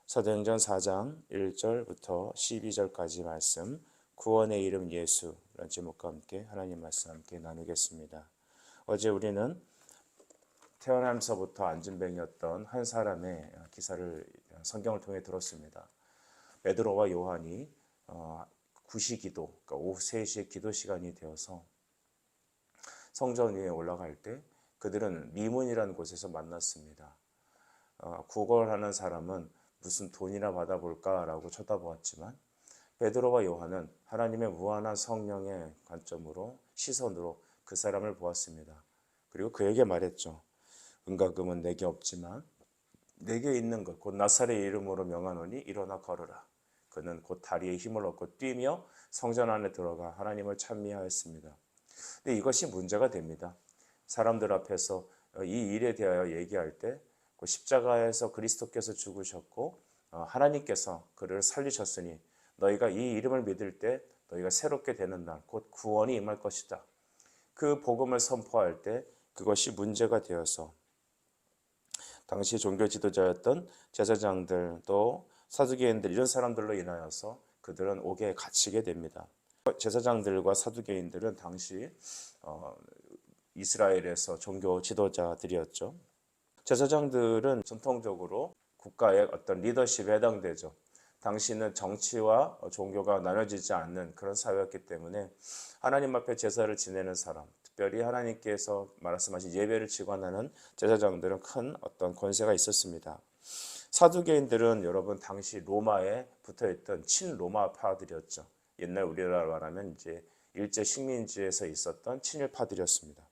사도행전 4장 1절부터 12절까지 말씀, 구원의 이름 예수라는 제목과 함께 하나님 말씀 함께 나누겠습니다. 어제 우리는 태어나면서부터 안진뱅이였던 한 사람의 기사를 성경을 통해 들었습니다. 베드로와 요한이 구시기도, 그러니까 오후 3시에 기도 시간이 되어서 성전 위에 올라갈 때 그들은 미문이라는 곳에서 만났습니다. 구걸하는 사람은 무슨 돈이나 받아볼까라고 쳐다보았지만 베드로와 요한은 하나님의 무한한 성령의 관점으로 시선으로 그 사람을 보았습니다. 그리고 그에게 말했죠. 은과 금은 내게 없지만 내게 있는 것 곧 나사렛의 이름으로 명하노니 일어나 걸으라. 그는 곧 다리에 힘을 얻고 뛰며 성전 안에 들어가 하나님을 찬미하였습니다. 근데 이것이 문제가 됩니다. 사람들 앞에서 이 일에 대하여 얘기할 때 십자가에서 그리스도께서 죽으셨고 하나님께서 그를 살리셨으니 너희가 이 이름을 믿을 때 너희가 새롭게 되는 날 곧 구원이 임할 것이다. 그 복음을 선포할 때 그것이 문제가 되어서 당시 종교 지도자였던 제사장들 또 사두개인들 이런 사람들로 인하여서 그들은 옥에 갇히게 됩니다. 제사장들과 사두개인들은 당시 이스라엘에서 종교 지도자들이었죠. 제사장들은 전통적으로 국가의 어떤 리더십에 해당되죠. 당시는 정치와 종교가 나눠지지 않는 그런 사회였기 때문에 하나님 앞에 제사를 지내는 사람, 특별히 하나님께서 말씀하신 예배를 직관하는 제사장들은 큰 어떤 권세가 있었습니다. 사두개인들은 여러분 당시 로마에 붙어있던 친로마파들이었죠. 옛날 우리나라로 말하면 이제 일제 식민지에서 있었던 친일파들이었습니다.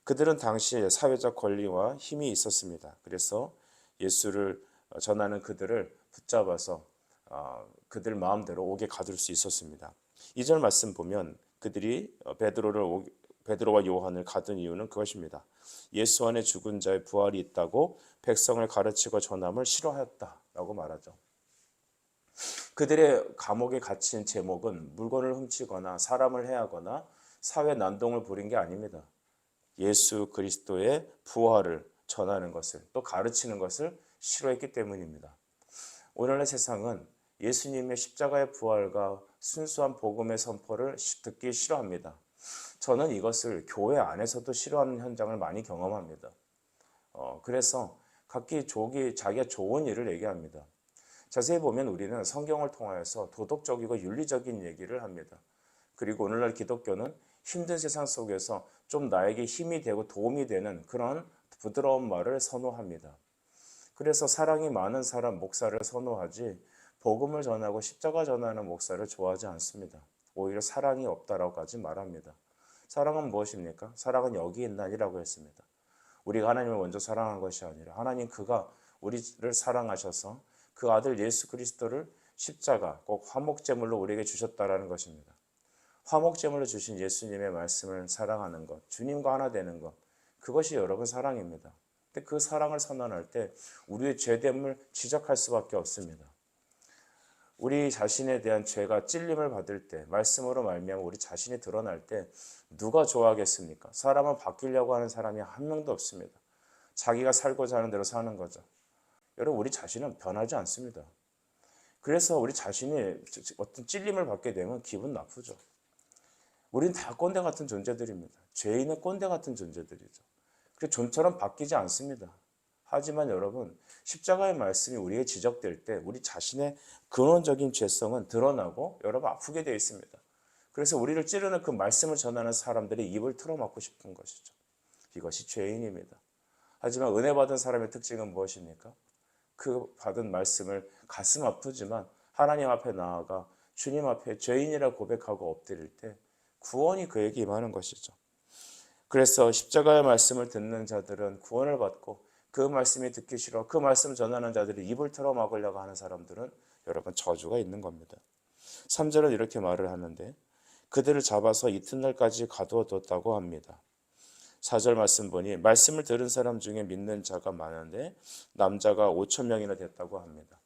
그들은 당시에 사회적 권리와 힘이 있었습니다. 그래서 예수를 전하는 그들을 붙잡아서 그들 마음대로 옥에 가둘 수 있었습니다. 2절 말씀 보면 그들이 베드로와 요한을 가둔 이유는 그것입니다. 예수 안에 죽은 자의 부활이 있다고 백성을 가르치고 전함을 싫어하였다라고 말하죠. 그들의 감옥에 갇힌 제목은 물건을 훔치거나 사람을 해하거나 사회 난동을 부린 게 아닙니다. 예수 그리스도의 부활을 전하는 것을 또 가르치는 것을 싫어했기 때문입니다. 오늘날 세상은 예수님의 십자가의 부활과 순수한 복음의 선포를 듣기 싫어합니다. 저는 이것을 교회 안에서도 싫어하는 현장을 많이 경험합니다. 그래서 각기 자기가 좋은 일을 얘기합니다. 자세히 보면 우리는 성경을 통하여서 도덕적이고 윤리적인 얘기를 합니다. 그리고 오늘날 기독교는 힘든 세상 속에서 좀 나에게 힘이 되고 도움이 되는 그런 부드러운 말을 선호합니다. 그래서 사랑이 많은 사람 목사를 선호하지 복음을 전하고 십자가 전하는 목사를 좋아하지 않습니다. 오히려 사랑이 없다라고까지 말합니다. 사랑은 무엇입니까? 사랑은 여기 있나니라고 했습니다. 우리가 하나님을 먼저 사랑한 것이 아니라 하나님 그가 우리를 사랑하셔서 그 아들 예수 그리스도를 십자가 꼭 화목제물로 우리에게 주셨다라는 것입니다. 화목제물로 주신 예수님의 말씀을 사랑하는 것, 주님과 하나 되는 것, 그것이 여러분 사랑입니다. 근데 그 사랑을 선언할 때 우리의 죄됨을 지적할 수밖에 없습니다. 우리 자신에 대한 죄가 찔림을 받을 때, 말씀으로 말미암아 우리 자신이 드러날 때 누가 좋아하겠습니까? 사람은 바뀌려고 하는 사람이 한 명도 없습니다. 자기가 살고자 하는 대로 사는 거죠. 여러분 우리 자신은 변하지 않습니다. 그래서 우리 자신이 어떤 찔림을 받게 되면 기분 나쁘죠. 우리는 다 꼰대 같은 존재들입니다. 죄인은 꼰대 같은 존재들이죠. 그래서 좀처럼 바뀌지 않습니다. 하지만 여러분 십자가의 말씀이 우리에게 지적될 때 우리 자신의 근원적인 죄성은 드러나고 여러분 아프게 되어 있습니다. 그래서 우리를 찌르는 그 말씀을 전하는 사람들이 입을 틀어막고 싶은 것이죠. 이것이 죄인입니다. 하지만 은혜 받은 사람의 특징은 무엇입니까? 그 받은 말씀을 가슴 아프지만 하나님 앞에 나아가 주님 앞에 죄인이라 고백하고 엎드릴 때 구원이 그에게 임하는 것이죠. 그래서 십자가의 말씀을 듣는 자들은 구원을 받고 그 말씀이 듣기 싫어 그 말씀 전하는 자들이 입을 털어 막으려고 하는 사람들은 여러분 저주가 있는 겁니다. 3절은 이렇게 말을 하는데 그들을 잡아서 이튿날까지 가두어뒀다고 합니다. 4절 말씀 보니 말씀을 들은 사람 중에 믿는 자가 많은데 남자가 5,000명이나 됐다고 합니다.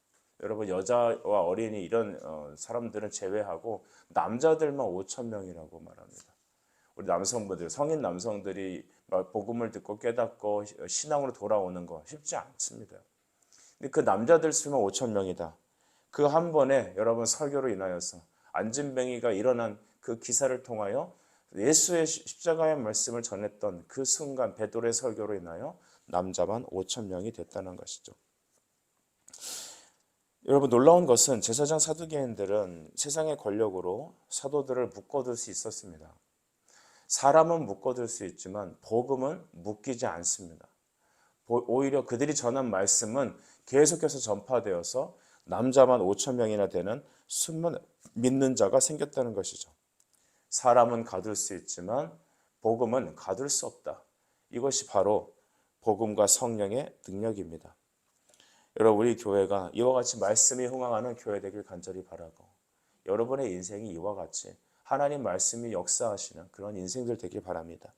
여러분 여자와 어린이 이런 사람들은 제외하고 남자들만 5,000명이라고 말합니다. 우리 남성분들, 성인 남성들이 복음을 듣고 깨닫고 신앙으로 돌아오는 거 쉽지 않습니다. 근데 그 남자들 수만 5천 명이다. 그 한 번에 여러분 설교로 인하여서 안진뱅이가 일어난 그 기사를 통하여 예수의 십자가의 말씀을 전했던 그 순간 베드로의 설교로 인하여 남자만 5천 명이 됐다는 것이죠. 여러분 놀라운 것은 제사장 사두개인들은 세상의 권력으로 사도들을 묶어둘 수 있었습니다. 사람은 묶어둘 수 있지만 복음은 묶이지 않습니다. 오히려 그들이 전한 말씀은 계속해서 전파되어서 남자만 5천 명이나 되는 수많은 믿는 자가 생겼다는 것이죠. 사람은 가둘 수 있지만 복음은 가둘 수 없다. 이것이 바로 복음과 성령의 능력입니다. 여러분 우리 교회가 이와 같이 말씀이 흥황하는 교회 되길 간절히 바라고 여러분의 인생이 이와 같이 하나님 말씀이 역사하시는 그런 인생들 되길 바랍니다.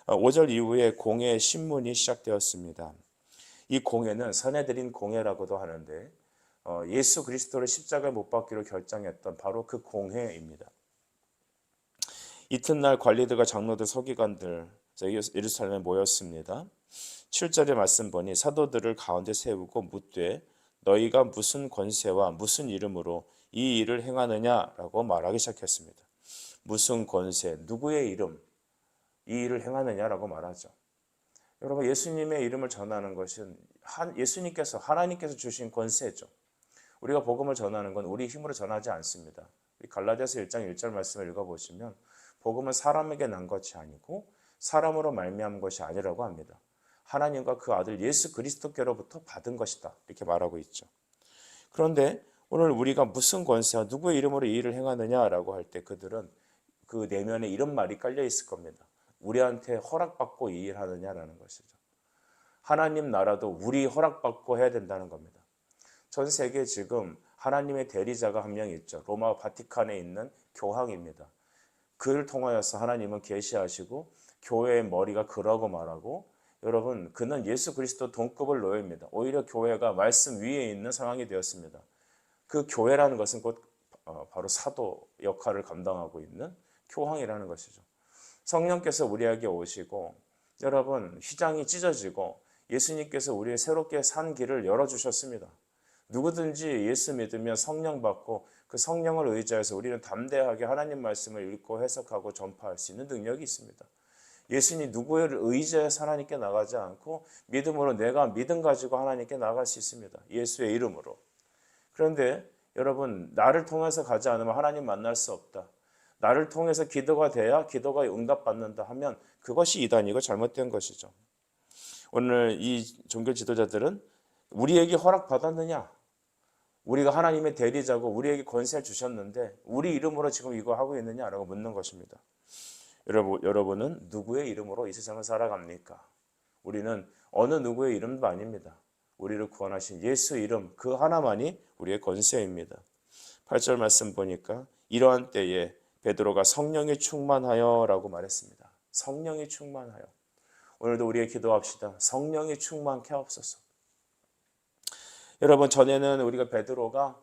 5절 이후에 공회 신문이 시작되었습니다. 이 공회는 선해드린 공회라고도 하는데 예수 그리스도를 십자가에 못 박기로 결정했던 바로 그 공회입니다. 이튿날 관리들과 장로들 서기관들 예루살렘에 모였습니다. 7절의 말씀 보니 사도들을 가운데 세우고 묻되 너희가 무슨 권세와 무슨 이름으로 이 일을 행하느냐라고 말하기 시작했습니다. 무슨 권세, 누구의 이름, 이 일을 행하느냐라고 말하죠. 여러분 예수님의 이름을 전하는 것은 예수님께서 하나님께서 주신 권세죠. 우리가 복음을 전하는 건 우리 힘으로 전하지 않습니다. 갈라디아서 1장 1절 말씀을 읽어보시면 복음은 사람에게 난 것이 아니고 사람으로 말미암은 것이 아니라고 합니다. 하나님과 그 아들 예수 그리스도께로부터 받은 것이다 이렇게 말하고 있죠. 그런데 오늘 우리가 무슨 권세와 누구의 이름으로 이 일을 행하느냐라고 할 때 그들은 그 내면에 이런 말이 깔려 있을 겁니다. 우리한테 허락받고 이 일을 하느냐라는 것이죠. 하나님 나라도 우리 허락받고 해야 된다는 겁니다. 전 세계에 지금 하나님의 대리자가 한 명 있죠. 로마 바티칸에 있는 교황입니다. 그를 통하여서 하나님은 계시하시고 교회의 머리가 그러고 말하고 여러분 그는 예수 그리스도 동급을 놓입니다. 오히려 교회가 말씀 위에 있는 상황이 되었습니다. 그 교회라는 것은 곧 바로 사도 역할을 감당하고 있는 교황이라는 것이죠. 성령께서 우리에게 오시고 여러분 휘장이 찢어지고 예수님께서 우리의 새롭게 산 길을 열어주셨습니다. 누구든지 예수 믿으면 성령 받고 그 성령을 의지해서 우리는 담대하게 하나님 말씀을 읽고 해석하고 전파할 수 있는 능력이 있습니다. 예수님 누구를 의지해서 하나님께 나가지 않고 믿음으로 내가 믿음 가지고 하나님께 나갈 수 있습니다. 예수의 이름으로. 그런데 여러분 나를 통해서 가지 않으면 하나님 만날 수 없다. 나를 통해서 기도가 돼야 기도가 응답받는다 하면 그것이 이단이고 잘못된 것이죠. 오늘 이 종교 지도자들은 우리에게 허락받았느냐? 우리가 하나님의 대리자고 우리에게 권세를 주셨는데 우리 이름으로 지금 이거 하고 있느냐라고 묻는 것입니다. 여러분은 누구의 이름으로 이 세상을 살아갑니까? 우리는 어느 누구의 이름도 아닙니다. 우리를 구원하신 예수 이름 그 하나만이 우리의 권세입니다. 8절 말씀 보니까 이러한 때에 베드로가 성령이 충만하여 라고 말했습니다. 성령이 충만하여. 오늘도 우리의 기도합시다. 성령이 충만케 하옵소서. 여러분 전에는 우리가 베드로가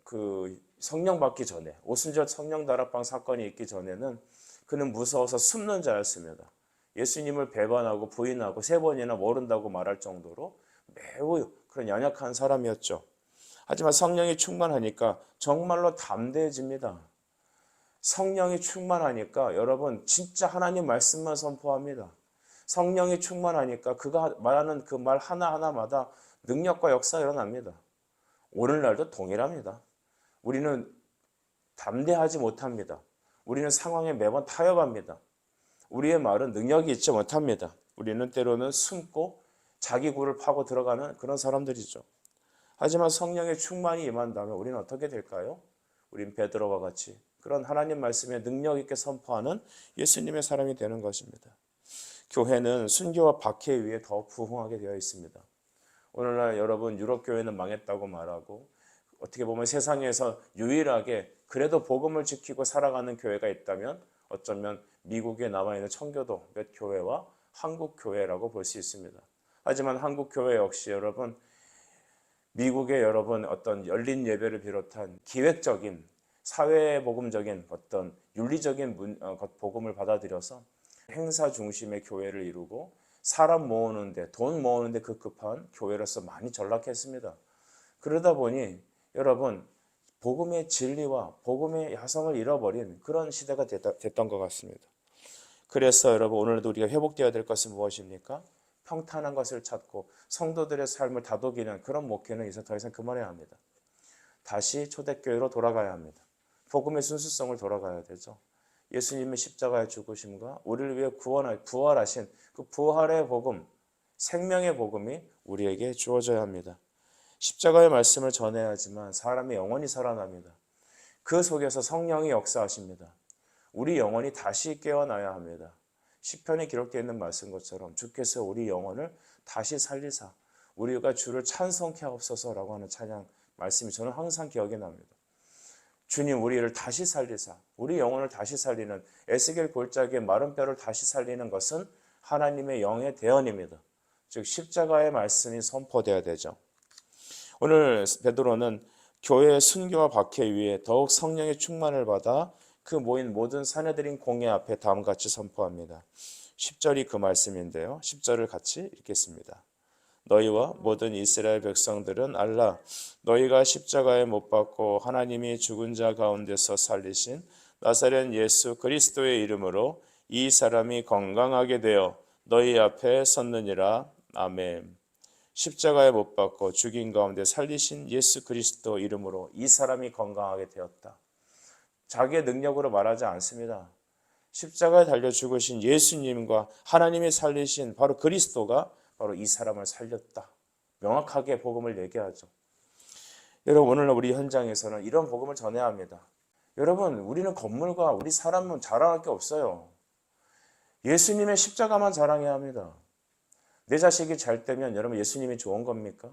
그 성령 받기 전에 오순절 성령 다락방 사건이 있기 전에는 그는 무서워서 숨는 자였습니다. 예수님을 배반하고 부인하고 3번이나 모른다고 말할 정도로 매우 그런 연약한 사람이었죠. 하지만 성령이 충만하니까 정말로 담대해집니다. 성령이 충만하니까 여러분 진짜 하나님 말씀만 선포합니다. 성령이 충만하니까 그가 말하는 그 말 하나하나마다 능력과 역사가 일어납니다. 오늘날도 동일합니다. 우리는 담대하지 못합니다. 우리는 상황에 매번 타협합니다. 우리의 말은 능력이 있지 못합니다. 우리는 때로는 숨고 자기 굴을 파고 들어가는 그런 사람들이죠. 하지만 성령의 충만이 임한다면 우리는 어떻게 될까요? 우린 베드로와 같이 그런 하나님 말씀에 능력 있게 선포하는 예수님의 사람이 되는 것입니다. 교회는 순교와 박해 위에 더 부흥하게 되어 있습니다. 오늘날 여러분 유럽 교회는 망했다고 말하고 어떻게 보면 세상에서 유일하게 그래도 복음을 지키고 살아가는 교회가 있다면 어쩌면 미국에 남아있는 청교도 몇 교회와 한국 교회라고 볼 수 있습니다. 하지만 한국 교회 역시 여러분 미국의 여러분 어떤 열린 예배를 비롯한 기획적인 사회복음적인 어떤 윤리적인 복음을 받아들여서 행사 중심의 교회를 이루고 사람 모으는데, 돈 모으는데 급급한 교회로서 많이 전락했습니다. 그러다 보니 여러분, 복음의 진리와 복음의 야성을 잃어버린 그런 시대가 됐던 것 같습니다. 그래서 여러분, 오늘도 우리가 회복되어야 될 것은 무엇입니까? 평탄한 것을 찾고 성도들의 삶을 다독이는 그런 목회는 이제 더 이상 그만해야 합니다. 다시 초대교회로 돌아가야 합니다. 복음의 순수성을 돌아가야 되죠. 예수님의 십자가의 죽으심과 우리를 위해 부활하신 그 부활의 복음, 생명의 복음이 우리에게 주어져야 합니다. 십자가의 말씀을 전해야지만 사람의 영혼이 살아납니다. 그 속에서 성령이 역사하십니다. 우리 영혼이 다시 깨어나야 합니다. 시편에 기록되어 있는 말씀 것처럼 주께서 우리 영혼을 다시 살리사 우리가 주를 찬송케 하옵소서라고 하는 찬양 말씀이 저는 항상 기억이 납니다. 주님, 우리를 다시 살리사, 우리 영혼을 다시 살리는, 에스겔 골짜기의 마른 뼈를 다시 살리는 것은 하나님의 영의 대언입니다. 즉 십자가의 말씀이 선포되어야 되죠. 오늘 베드로는 교회의 순교와 박해 위에 더욱 성령의 충만을 받아 그 모인 모든 사내들인 공회 앞에 다음과 같이 선포합니다. 10절이 그 말씀인데요. 10절을 같이 읽겠습니다. 너희와 모든 이스라엘 백성들은 알라, 너희가 십자가에 못 박고 하나님이 죽은 자 가운데서 살리신 나사렛 예수 그리스도의 이름으로 이 사람이 건강하게 되어 너희 앞에 섰느니라. 아멘. 십자가에 못 박고 죽인 가운데 살리신 예수 그리스도 이름으로 이 사람이 건강하게 되었다. 자기의 능력으로 말하지 않습니다. 십자가에 달려 죽으신 예수님과 하나님이 살리신 바로 그리스도가 바로 이 사람을 살렸다. 명확하게 복음을 얘기하죠. 여러분, 오늘 우리 현장에서는 이런 복음을 전해야 합니다. 여러분, 우리는 건물과 우리 사람은 자랑할 게 없어요. 예수님의 십자가만 자랑해야 합니다. 내 자식이 잘 되면 여러분 예수님이 좋은 겁니까?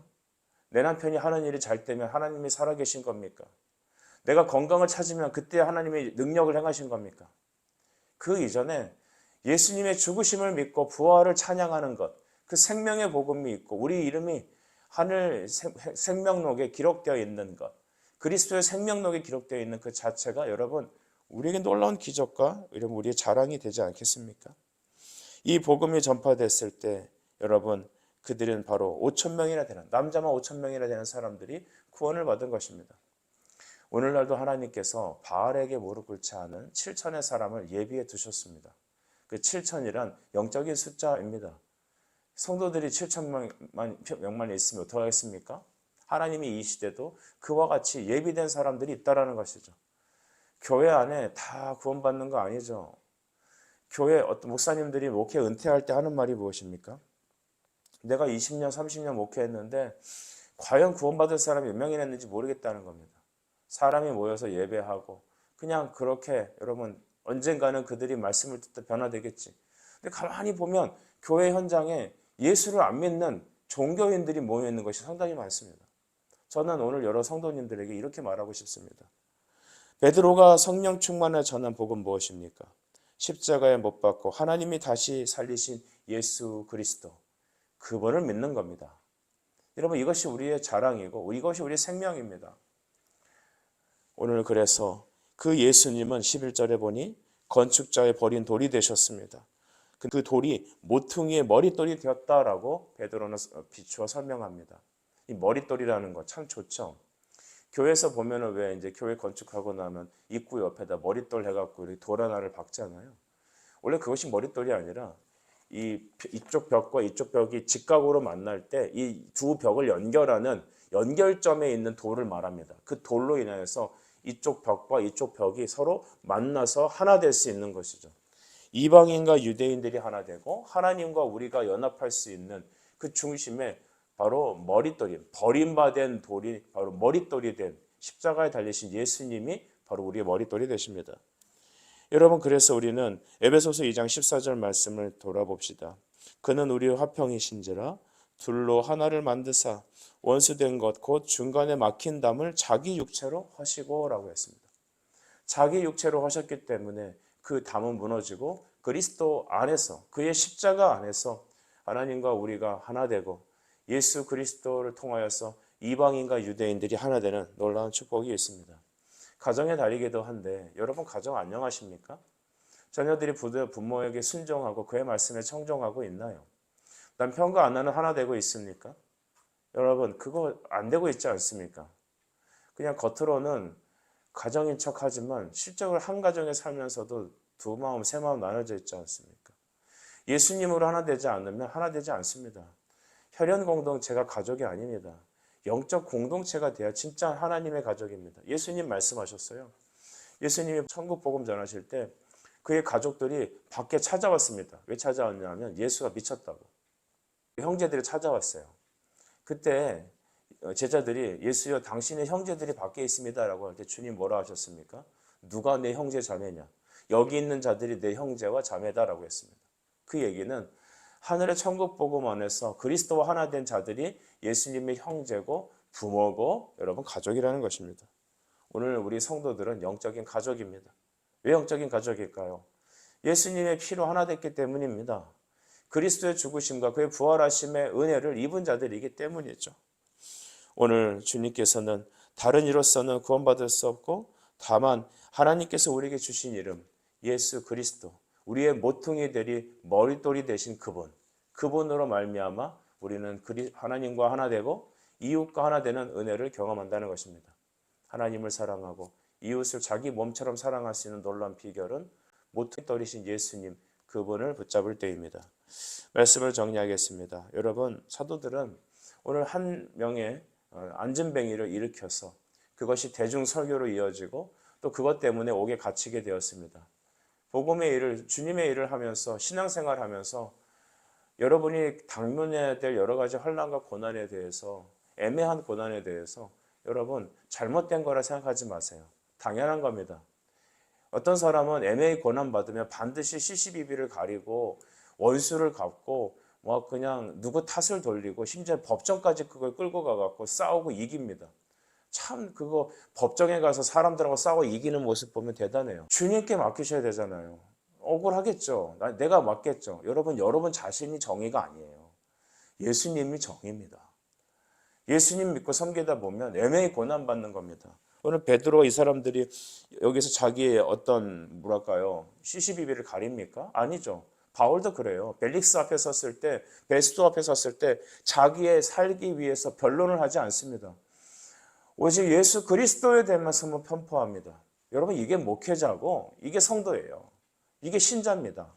내 남편이 하는 일이 잘 되면 하나님이 살아계신 겁니까? 내가 건강을 찾으면 그때 하나님이 능력을 행하신 겁니까? 그 이전에 예수님의 죽으심을 믿고 부활을 찬양하는 것, 그 생명의 복음이 있고 우리 이름이 하늘 생명록에 기록되어 있는 것, 그리스도의 생명록에 기록되어 있는 그 자체가 여러분 우리에게 놀라운 기적과 우리의 자랑이 되지 않겠습니까? 이 복음이 전파됐을 때 여러분 그들은 바로 5,000명이나 되는, 남자만 5,000명이나 되는 사람들이 구원을 받은 것입니다. 오늘날도 하나님께서 바알에게 무릎 꿇지 않은 7천의 사람을 예비해 두셨습니다. 그 7천이란 영적인 숫자입니다. 성도들이 7천명만 있으면 어떡하겠습니까? 하나님이 이 시대도 그와 같이 예비된 사람들이 있다라는 것이죠. 교회 안에 다 구원받는 거 아니죠. 교회 어떤 목사님들이 목회 은퇴할 때 하는 말이 무엇입니까? 내가 20년, 30년 목회했는데 과연 구원받을 사람이 몇 명이나 있는지 모르겠다는 겁니다. 사람이 모여서 예배하고 그냥 그렇게 여러분 언젠가는 그들이 말씀을 듣다 변화되겠지. 근데 가만히 보면 교회 현장에 예수를 안 믿는 종교인들이 모여 있는 것이 상당히 많습니다. 저는 오늘 여러 성도님들에게 이렇게 말하고 싶습니다. 베드로가 성령 충만을 전한 복음 무엇입니까? 십자가에 못 박고 하나님이 다시 살리신 예수 그리스도, 그분을 믿는 겁니다. 여러분 이것이 우리의 자랑이고 이것이 우리의 생명입니다. 오늘 그래서 그 예수님은 11절에 보니 건축자의 버린 돌이 되셨습니다. 그 돌이 모퉁이의 머릿돌이 되었다라고 베드로는 비추어 설명합니다. 이 머릿돌이라는 거 참 좋죠. 교회에서 보면은 왜 이제 교회 건축하고 나면 입구 옆에다 머릿돌 해갖고 이렇게 돌 하나를 박잖아요. 원래 그것이 머릿돌이 아니라 이쪽 벽과 이쪽 벽이 직각으로 만날 때 이 두 벽을 연결하는 연결점에 있는 돌을 말합니다. 그 돌로 인하여서 이쪽 벽과 이쪽 벽이 서로 만나서 하나 될 수 있는 것이죠. 이방인과 유대인들이 하나 되고 하나님과 우리가 연합할 수 있는 그 중심에 바로 머릿돌이, 버림받은 돌이 바로 머릿돌이 된 십자가에 달리신 예수님이 바로 우리의 머릿돌이 되십니다. 여러분 그래서 우리는 에베소서 2장 14절 말씀을 돌아봅시다. 그는 우리의 화평이신지라 둘로 하나를 만드사 원수된 것 곧 중간에 막힌 담을 자기 육체로 하시고 라고 했습니다. 자기 육체로 하셨기 때문에 그 담은 무너지고 그리스도 안에서 그의 십자가 안에서 하나님과 우리가 하나 되고 예수 그리스도를 통하여서 이방인과 유대인들이 하나 되는 놀라운 축복이 있습니다. 가정의 달이기도 한데 여러분 가정 안녕하십니까? 자녀들이 부모에게 순종하고 그의 말씀에 청종하고 있나요? 남편과 아내는 하나 되고 있습니까? 여러분, 그거 안 되고 있지 않습니까? 그냥 겉으로는 가정인 척 하지만 실적으로 한 가정에 살면서도 두 마음, 세 마음 나눠져 있지 않습니까? 예수님으로 하나 되지 않으면 하나 되지 않습니다. 혈연 공동체가 가족이 아닙니다. 영적 공동체가 돼야 진짜 하나님의 가족입니다. 예수님 말씀하셨어요. 예수님이 천국 복음 전하실 때 그의 가족들이 밖에 찾아왔습니다. 왜 찾아왔냐면 예수가 미쳤다고. 형제들이 찾아왔어요. 그때 제자들이 예수여 당신의 형제들이 밖에 있습니다 라고 할 때 주님 뭐라 하셨습니까? 누가 내 형제 자매냐? 여기 있는 자들이 내 형제와 자매다라고 했습니다. 그 얘기는 하늘의 천국 복음 안에서 그리스도와 하나 된 자들이 예수님의 형제고 부모고 여러분 가족이라는 것입니다. 오늘 우리 성도들은 영적인 가족입니다. 왜 영적인 가족일까요? 예수님의 피로 하나 됐기 때문입니다. 그리스도의 죽으심과 그의 부활하심의 은혜를 입은 자들이기 때문이죠. 오늘 주님께서는 다른 이로서는 구원받을 수 없고 다만 하나님께서 우리에게 주신 이름 예수 그리스도 우리의 모퉁이 되리 머릿돌이 되신 그분으로 말미암아 우리는 하나님과 하나 되고 이웃과 하나 되는 은혜를 경험한다는 것입니다. 하나님을 사랑하고 이웃을 자기 몸처럼 사랑할 수 있는 놀라운 비결은 모퉁이 돌이신 예수님 그분을 붙잡을 때입니다. 말씀을 정리하겠습니다. 여러분 사도들은 오늘 한 명의 안전뱅이를 일으켜서 그것이 대중설교로 이어지고 또 그것 때문에 옥에 갇히게 되었습니다. 복음의 일을 주님의 일을 하면서 신앙생활하면서 여러분이 당면해야 될 여러 가지 환난과 고난에 대해서 애매한 고난에 대해서 여러분 잘못된 거라 생각하지 마세요. 당연한 겁니다. 어떤 사람은 애매히 고난받으면 반드시 시시비비를 가리고 원수를 갚고 뭐 그냥 누구 탓을 돌리고 심지어 법정까지 그걸 끌고 가갖고 싸우고 이깁니다. 참 그거 법정에 가서 사람들하고 싸우고 이기는 모습 보면 대단해요. 주님께 맡기셔야 되잖아요. 억울하겠죠. 내가 맡겠죠. 여러분 자신이 정의가 아니에요. 예수님이 정의입니다. 예수님 믿고 섬기다 보면 애매히 고난받는 겁니다. 오늘 베드로 이 사람들이 여기서 자기의 어떤 뭐랄까요 시시비비를 가립니까? 아니죠. 바울도 그래요. 벨릭스 앞에 섰을 때 베스도 앞에 섰을 때 자기의 살기 위해서 변론을 하지 않습니다. 오직 예수 그리스도에 대해서만 편포합니다. 여러분 이게 목회자고 이게 성도예요. 이게 신자입니다.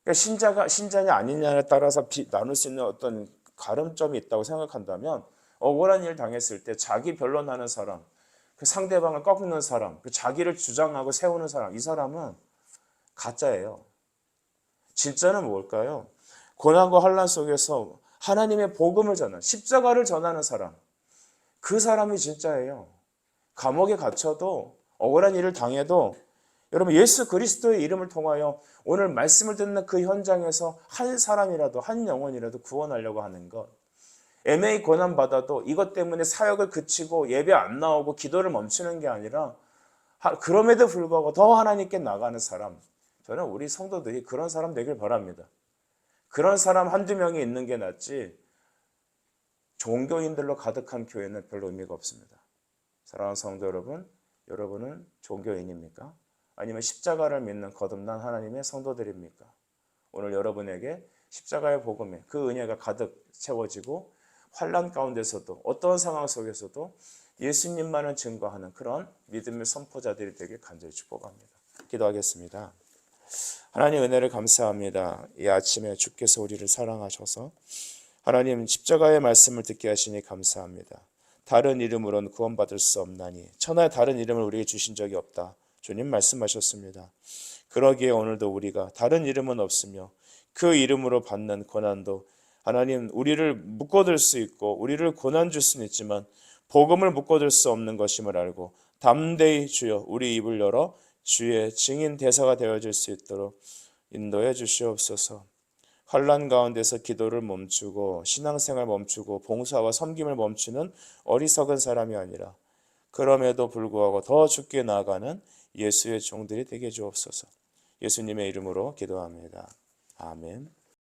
그러니까 신자냐 아니냐에 따라서 나눌 수 있는 어떤 가름점이 있다고 생각한다면 억울한 일 당했을 때 자기 변론하는 사람, 그 상대방을 꺾는 사람, 그 자기를 주장하고 세우는 사람, 이 사람은 가짜예요. 진짜는 뭘까요? 고난과 환난 속에서 하나님의 복음을 전하는 십자가를 전하는 사람, 그 사람이 진짜예요. 감옥에 갇혀도 억울한 일을 당해도 여러분 예수 그리스도의 이름을 통하여 오늘 말씀을 듣는 그 현장에서 한 사람이라도 한 영혼이라도 구원하려고 하는 것. 애매히 고난받아도 이것 때문에 사역을 그치고 예배 안 나오고 기도를 멈추는 게 아니라 그럼에도 불구하고 더 하나님께 나가는 사람. 저는 우리 성도들이 그런 사람 되길 바랍니다. 그런 사람 한두 명이 있는 게 낫지 종교인들로 가득한 교회는 별로 의미가 없습니다. 사랑하는 성도 여러분, 여러분은 종교인입니까? 아니면 십자가를 믿는 거듭난 하나님의 성도들입니까? 오늘 여러분에게 십자가의 복음에 그 은혜가 가득 채워지고 환난 가운데서도 어떤 상황 속에서도 예수님만을 증거하는 그런 믿음의 선포자들이 되길 간절히 축복합니다. 기도하겠습니다. 하나님 은혜를 감사합니다. 이 아침에 주께서 우리를 사랑하셔서 하나님 십자가의 말씀을 듣게 하시니 감사합니다. 다른 이름으로는 구원받을 수 없나니 천하의 다른 이름을 우리에게 주신 적이 없다. 주님 말씀하셨습니다. 그러기에 오늘도 우리가 다른 이름은 없으며 그 이름으로 받는 고난도 하나님 우리를 묶어둘 수 있고 우리를 고난 줄 수는 있지만 복음을 묶어둘 수 없는 것임을 알고 담대히 주여 우리 입을 열어 주의 증인 대사가 되어질 수 있도록 인도해 주시옵소서. 환난 가운데서 기도를 멈추고 신앙생활 멈추고 봉사와 섬김을 멈추는 어리석은 사람이 아니라 그럼에도 불구하고 더 죽게 나아가는 예수의 종들이 되게 주옵소서. 예수님의 이름으로 기도합니다. 아멘.